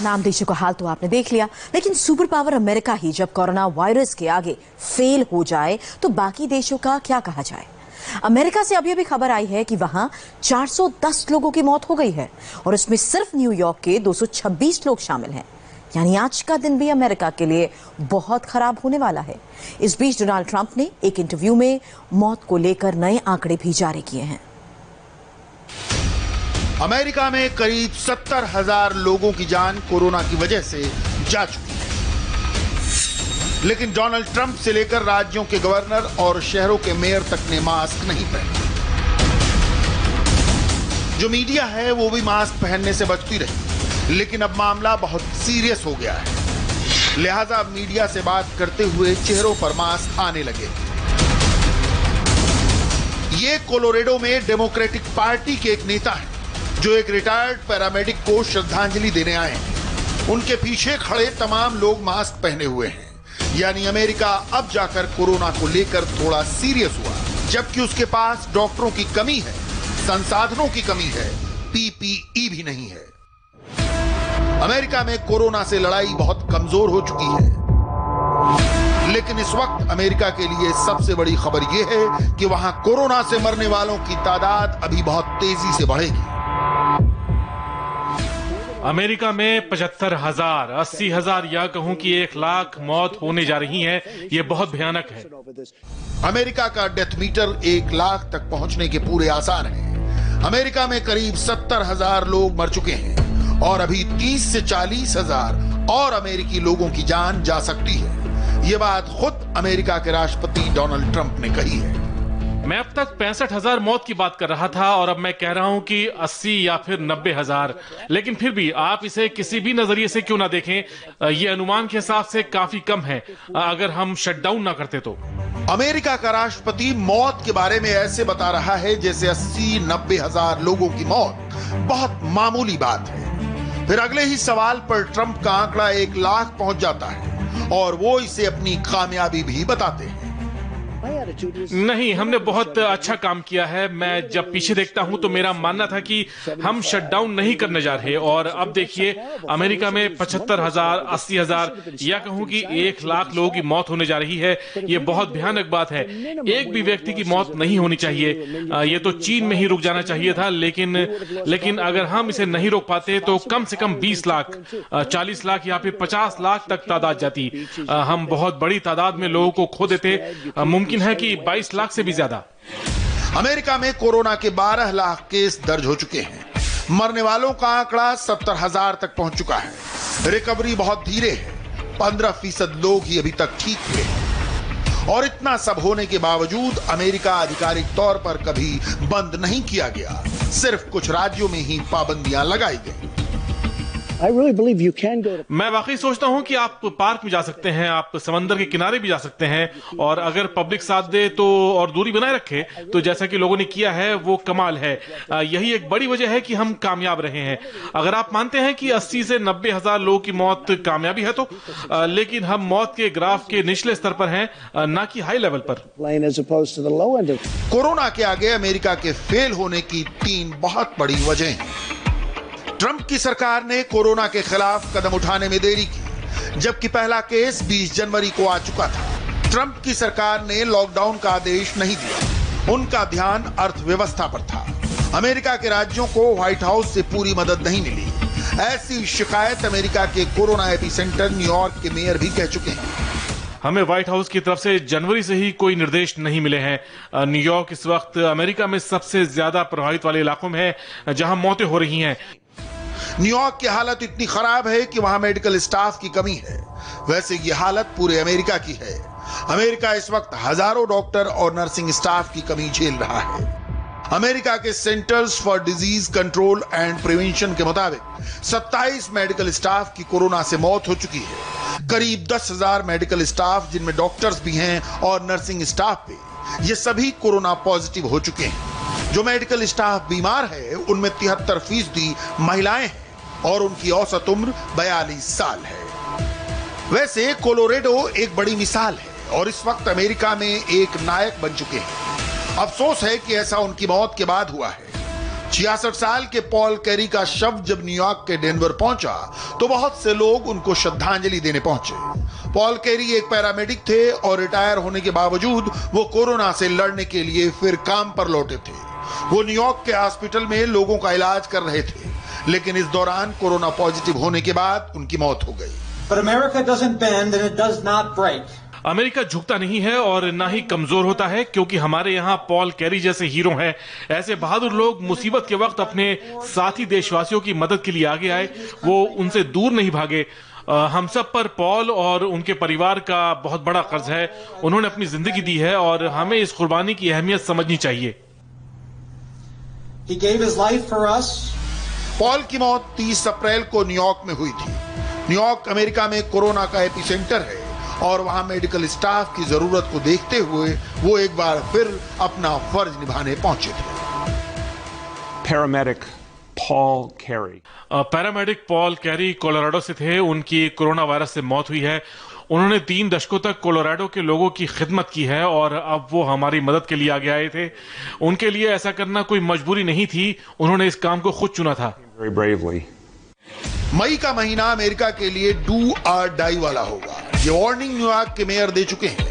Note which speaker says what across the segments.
Speaker 1: नाम देशों का हाल तो आपने देख लिया, लेकिन सुपर पावर अमेरिका ही जब कोरोना वायरस के आगे फेल हो जाए तो बाकी देशों का क्या कहा जाए। अमेरिका से अभी खबर आई है कि वहां 410 लोगों की मौत हो गई है और इसमें सिर्फ न्यूयॉर्क के 226 लोग शामिल हैं। यानी आज का दिन भी अमेरिका के लिए बहुत खराब होने वाला है। इस बीच डोनाल्ड ट्रंप ने एक इंटरव्यू में मौत को लेकर नए आंकड़े भी जारी किए हैं।
Speaker 2: अमेरिका में करीब 70,000 लोगों की जान कोरोना की वजह से जा चुकी है, लेकिन डोनाल्ड ट्रंप से लेकर राज्यों के गवर्नर और शहरों के मेयर तक ने मास्क नहीं पहने। जो मीडिया है वो भी मास्क पहनने से बचती रही, लेकिन अब मामला बहुत सीरियस हो गया है। लिहाजा मीडिया से बात करते हुए चेहरों पर मास्क आने लगे। ये कोलोराडो में डेमोक्रेटिक पार्टी के एक नेता हैं जो एक रिटायर्ड पैरामेडिक को श्रद्धांजलि देने आए हैं। उनके पीछे खड़े तमाम लोग मास्क पहने हुए हैं। यानी अमेरिका अब जाकर कोरोना को लेकर थोड़ा सीरियस हुआ, जबकि उसके पास डॉक्टरों की कमी है, संसाधनों की कमी है, पीपीई भी नहीं है। अमेरिका में कोरोना से लड़ाई बहुत कमजोर हो चुकी है, लेकिन इस वक्त अमेरिका के लिए सबसे बड़ी खबर यह है कि वहां कोरोना से मरने वालों की तादाद अभी बहुत तेजी से बढ़ेगी।
Speaker 3: अमेरिका में 75,000, 80,000 या कहूं कि 1 लाख मौत होने जा रही है। ये बहुत भयानक है।
Speaker 2: अमेरिका का डेथ मीटर 1 लाख तक पहुंचने के पूरे आसार हैं। अमेरिका में करीब 70,000 लोग मर चुके हैं और अभी 30 से 40,000 और अमेरिकी लोगों की जान जा सकती है। ये बात खुद अमेरिका के राष्ट्रपति डोनाल्ड ट्रंप ने कही है।
Speaker 3: मैं अब तक 65,000 मौत की बात कर रहा था और अब मैं कह रहा हूं कि 80 या फिर 90,000, लेकिन फिर भी आप इसे किसी भी नजरिए से क्यों ना देखें, ये अनुमान के हिसाब से काफी कम है अगर हम शटडाउन ना करते तो।
Speaker 2: अमेरिका का राष्ट्रपति मौत के बारे में ऐसे बता रहा है जैसे 80-90,000 लोगों की मौत बहुत मामूली बात है। फिर अगले ही सवाल पर ट्रंप का आंकड़ा 1 लाख पहुंच जाता है और वो इसे अपनी कामयाबी भी बताते हैं।
Speaker 3: नहीं, हमने बहुत अच्छा काम किया है। मैं जब पीछे देखता हूं तो मेरा मानना था कि हम शटडाउन नहीं करने जा रहे और अब देखिए अमेरिका में 75,000, 80,000 या कहूं कि 1 लाख लोगों की मौत होने जा रही है। ये बहुत भयानक बात है। एक भी व्यक्ति की मौत नहीं होनी चाहिए। ये तो चीन में ही रुक जाना चाहिए था, लेकिन अगर हम इसे नहीं रोक पाते तो कम से कम 20 लाख, 40 लाख या फिर 50 लाख तक तादाद जाती। हम बहुत बड़ी तादाद में लोगों को खो देते। मुमकिन है कि 22 लाख से भी ज्यादा।
Speaker 2: अमेरिका में कोरोना के 12 लाख केस दर्ज हो चुके हैं। मरने वालों का आंकड़ा 70,000 तक पहुंच चुका है। रिकवरी बहुत धीरे है, 15% लोग ही अभी तक ठीक हुए हैं। और इतना सब होने के बावजूद अमेरिका आधिकारिक तौर पर कभी बंद नहीं किया गया, सिर्फ कुछ राज्यों में ही पाबंदियां लगाई गई।
Speaker 3: मैं वाकई सोचता हूं कि आप पार्क में जा सकते हैं, आप समंदर के किनारे भी जा सकते हैं और अगर पब्लिक साथ दे तो और दूरी बनाए रखे तो जैसा कि लोगों ने किया है वो कमाल है। यही एक बड़ी वजह है कि हम कामयाब रहे हैं। अगर आप मानते हैं कि 80 से 90,000 लोगों की मौत कामयाबी है तो लेकिन हम मौत के ग्राफ के निचले स्तर पर हैं, ना कि हाई लेवल पर।
Speaker 2: कोरोना के आगे अमेरिका के फेल होने की 3 बहुत बड़ी वजह हैं। ट्रंप की सरकार ने कोरोना के खिलाफ कदम उठाने में देरी की, जबकि पहला केस 20 जनवरी को आ चुका था। ट्रंप की सरकार ने लॉकडाउन का आदेश नहीं दिया, उनका ध्यान अर्थव्यवस्था पर था। अमेरिका के राज्यों को व्हाइट हाउस से पूरी मदद नहीं मिली। ऐसी शिकायत अमेरिका के कोरोना एपिसेंटर न्यूयॉर्क के मेयर भी कह चुके हैं।
Speaker 3: हमें व्हाइट हाउस की तरफ से जनवरी से ही कोई निर्देश नहीं मिले हैं। न्यूयॉर्क इस वक्त अमेरिका में सबसे ज्यादा प्रभावित वाले इलाकों में है जहां मौतें हो रही हैं।
Speaker 2: न्यूयॉर्क की हालत इतनी खराब है कि वहां मेडिकल स्टाफ की कमी है। वैसे ये हालत पूरे अमेरिका की है। अमेरिका इस वक्त हजारों डॉक्टर और नर्सिंग स्टाफ की कमी झेल रहा है। अमेरिका के centres for disease control and prevention के मुताबिक 27 मेडिकल स्टाफ की कोरोना से मौत हो चुकी है। करीब 10,000 मेडिकल स्टाफ, जिनमें डॉक्टर्स भी हैं और नर्सिंग स्टाफ भी, ये सभी कोरोना पॉजिटिव हो चुके हैं। जो मेडिकल स्टाफ बीमार है उनमें 73% महिलाएं हैं और उनकी औसत उम्र 42 साल है। वैसे कोलोराडो एक बड़ी मिसाल है और इस वक्त अमेरिका में एक नायक बन चुके हैं। अफसोस है कि ऐसा उनकी मौत के बाद हुआ है। 66 साल के पॉल कैरी का शव जब न्यूयॉर्क के डेनवर पहुंचा तो बहुत से लोग उनको श्रद्धांजलि देने पहुंचे। पॉल कैरी एक पैरामेडिक थे और रिटायर होने के बावजूद वो कोरोना से लड़ने के लिए फिर काम पर लौटे थे। वो न्यूयॉर्क के हॉस्पिटल में लोगों का इलाज कर रहे थे, लेकिन इस दौरान कोरोना पॉजिटिव होने के बाद उनकी मौत हो गई।
Speaker 4: But America doesn't bend and it does not break.
Speaker 3: America झुकता नहीं है और ना ही कमजोर होता है, क्योंकि हमारे यहाँ पॉल कैरी जैसे हीरो हैं। ऐसे बहादुर लोग मुसीबत के वक्त अपने साथी देशवासियों की मदद के लिए आगे आए, वो उनसे दूर नहीं भागे। हम सब पर पॉल और उनके परिवार का बहुत बड़ा कर्ज है। उन्होंने अपनी जिंदगी दी है और हमें इस कुर्बानी की अहमियत समझनी चाहिए।
Speaker 4: He gave his life for us.
Speaker 2: Paul की मौत 30 अप्रैल को न्यूयॉर्क में हुई थी। न्यूयॉर्क अमेरिका में कोरोना का एपिसेंटर है और वहां मेडिकल स्टाफ की जरूरत को देखते हुए वो एक बार फिर अपना फर्ज निभाने पहुंचे थे।
Speaker 5: Paramedic Paul Carey.
Speaker 3: Paramedic Paul carry Colorado से थे। उनकी कोरोना वायरस से मौत हुई है। उन्होंने 3 दशकों तक कोलोराडो के लोगों की खिदमत की है और अब वो हमारी मदद के लिए आगे आए थे। उनके लिए ऐसा करना कोई मजबूरी नहीं थी, उन्होंने इस काम को खुद चुना था।
Speaker 5: Very bravely.
Speaker 2: मई का महीना अमेरिका के लिए डू और डाई वाला होगा। ये वार्निंग न्यूयॉर्क के मेयर दे चुके हैं।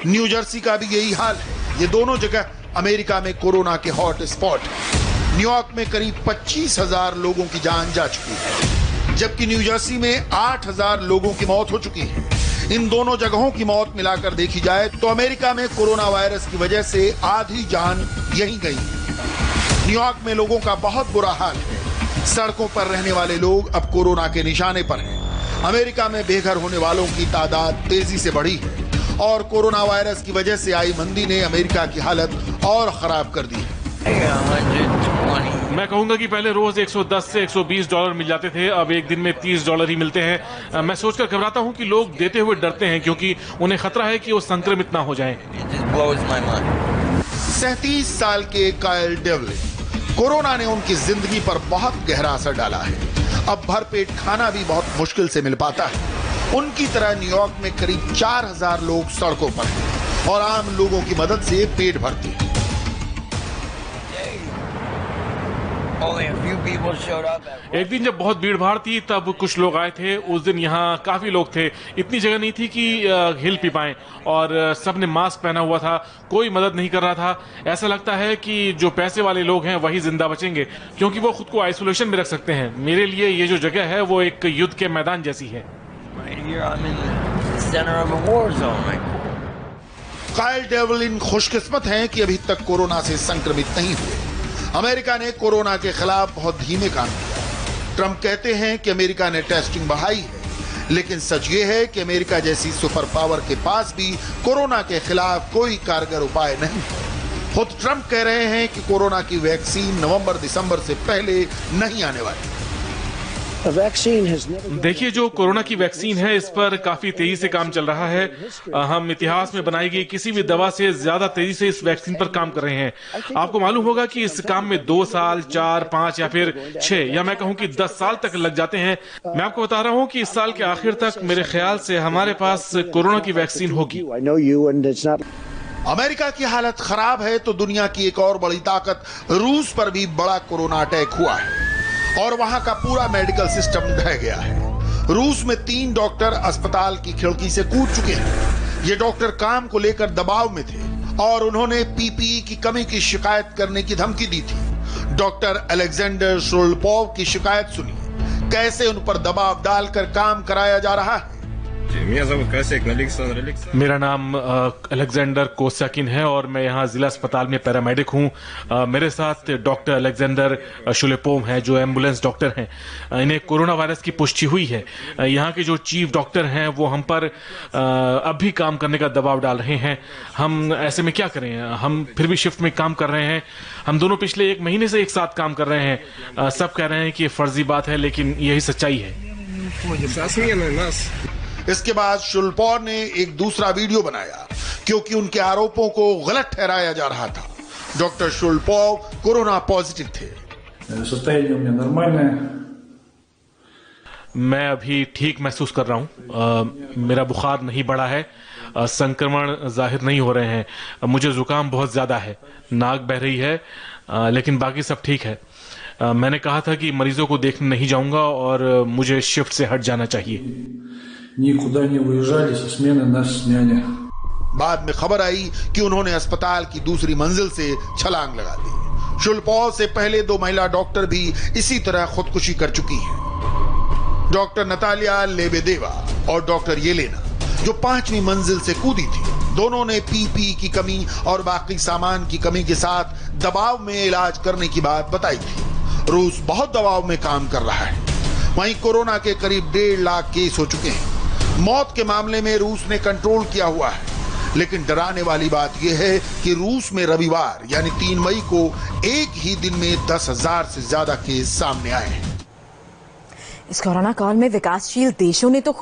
Speaker 2: न्यू जर्सी का भी यही हाल है। ये दोनों जगह अमेरिका में कोरोना के हॉट स्पॉट है। न्यूयॉर्क में करीब 25,000 लोगों की जान जा चुकी है, जबकि न्यू जर्सी में 8,000 लोगों की मौत हो चुकी है। इन दोनों जगहों की मौत मिलाकर देखी जाए तो अमेरिका में कोरोना वायरस की वजह से आधी जान यहीं गई है। न्यूयॉर्क में लोगों का बहुत बुरा हाल है। सड़कों पर रहने वाले लोग अब कोरोना के निशाने पर हैं। अमेरिका में बेघर होने वालों की तादाद तेजी से बढ़ी है और कोरोना वायरस की वजह से आई मंदी ने अमेरिका की हालत और खराब कर दी है।
Speaker 3: मैं कहूंगा कि पहले रोज 110 से 120 डॉलर मिल जाते थे, अब एक दिन में 30 डॉलर ही मिलते हैं। मैं सोचकर घबराता हूं कि लोग देते हुए डरते हैं, क्योंकि उन्हें खतरा है कि वो संक्रमित ना हो जाएं।
Speaker 2: 37 साल के काइल डेवलिन, कोरोना ने उनकी जिंदगी पर बहुत गहरा असर डाला है। अब भरपेट खाना भी बहुत मुश्किल से मिल पाता है। उनकी तरह न्यूयॉर्क में करीब 4,000 लोग सड़कों पर हैं और आम लोगों की मदद से पेट भरते हैं।
Speaker 3: एक दिन जब बहुत भीड़ भाड़ थी तब कुछ लोग आए थे। उस दिन यहाँ काफी लोग थे, इतनी जगह नहीं थी कि हिल पी पाएं और सबने मास्क पहना हुआ था, कोई मदद नहीं कर रहा था। ऐसा लगता है कि जो पैसे वाले लोग हैं वही जिंदा बचेंगे, क्योंकि वो खुद को आइसोलेशन में रख सकते हैं। मेरे लिए ये जो जगह है वो एक युद्ध के मैदान जैसी है।
Speaker 2: काइल डेवलिन खुशकिस्मत हैं कि अभी तक कोरोना से संक्रमित नहीं हुए। अमेरिका ने कोरोना के खिलाफ बहुत धीमे काम किया। ट्रंप कहते हैं कि अमेरिका ने टेस्टिंग बढ़ाई है, लेकिन सच ये है कि अमेरिका जैसी सुपर पावर के पास भी कोरोना के खिलाफ कोई कारगर उपाय नहीं है। खुद ट्रंप कह रहे हैं कि कोरोना की वैक्सीन नवंबर-दिसंबर से पहले नहीं आने वाली।
Speaker 3: देखिए, जो कोरोना की वैक्सीन है इस पर काफी तेजी से काम चल रहा है। हम इतिहास में बनाई गई किसी भी दवा से ज्यादा तेजी से इस वैक्सीन पर काम कर रहे हैं। आपको मालूम होगा कि इस काम में 2 साल, 4, 5 या फिर 6 या मैं कहूं कि 10 साल तक लग जाते हैं। मैं आपको बता रहा हूं कि इस साल के आखिर तक मेरे ख्याल से हमारे पास कोरोना की वैक्सीन होगी।
Speaker 2: अमेरिका की हालत खराब है तो दुनिया की एक और बड़ी ताकत रूस पर भी बड़ा कोरोना अटैक हुआ है और वहां का पूरा मेडिकल सिस्टम ढह गया है। रूस में 3 डॉक्टर अस्पताल की खिड़की से कूद चुके हैं। ये डॉक्टर काम को लेकर दबाव में थे और उन्होंने पीपीई की कमी की शिकायत करने की धमकी दी थी। डॉक्टर अलेक्जेंडर शोल्पोव की शिकायत सुनिए, कैसे उन पर दबाव डालकर काम कराया जा रहा है।
Speaker 3: मेरा नाम अलेक्जेंडर कोस्याकिन है और मैं यहाँ जिला अस्पताल में पैरामेडिक हूँ। मेरे साथ डॉक्टर अलेक्जेंडर शुलेपोव हैं जो एम्बुलेंस डॉक्टर हैं। इन्हें कोरोना वायरस की पुष्टि हुई है। यहाँ के जो चीफ डॉक्टर हैं वो हम पर अब भी काम करने का दबाव डाल रहे हैं। हम ऐसे में क्या करें, हम फिर भी शिफ्ट में काम कर रहे हैं। हम दोनों पिछले 1 महीने से एक साथ काम कर रहे हैं। सब कह रहे हैं कि ये फर्जी बात है, लेकिन यही सच्चाई है।
Speaker 2: इसके बाद शुल्पोव ने एक दूसरा वीडियो बनाया क्योंकि उनके आरोपों को गलत ठहराया जा रहा था। डॉक्टर शुल्पोव कोरोना पॉजिटिव थे।
Speaker 3: मैं अभी ठीक महसूस कर रहा हूँ। मेरा बुखार नहीं बढ़ा है, संक्रमण जाहिर नहीं हो रहे हैं। मुझे जुकाम बहुत ज्यादा है, नाक बह रही है, लेकिन बाकी सब ठीक है। मैंने कहा था कि मरीजों को देखने नहीं जाऊंगा और मुझे शिफ्ट से हट जाना चाहिए।
Speaker 6: Никуда не выезжали, со смены нас сняли.
Speaker 2: बाद में खबर आई कि उन्होंने अस्पताल की दूसरी मंजिल से छलांग लगा दी। शुलपॉल से पहले 2 महिला डॉक्टर भी इसी तरह खुदकुशी कर चुकी हैं। डॉक्टर नतालिया लेबेदेवा और डॉक्टर येलेना, जो 5वीं मंजिल से कूदी थी, दोनों ने पीपी की कमी और बाकी सामान की कमी के साथ दबाव में इलाज करने की बात बताई थी। रूस बहुत दबाव में काम कर रहा है। वहीं कोरोना के करीब 1.5 लाख केस हो चुके हैं। मौत के मामले में रूस ने कंट्रोल किया हुआ है, लेकिन डराने वाली बात यह है कि रूस में रविवार यानी 3 मई को एक ही दिन में 10,000 से ज्यादा केस सामने आए हैं।
Speaker 1: इस कोरोना काल में विकासशील देशों ने तो खुद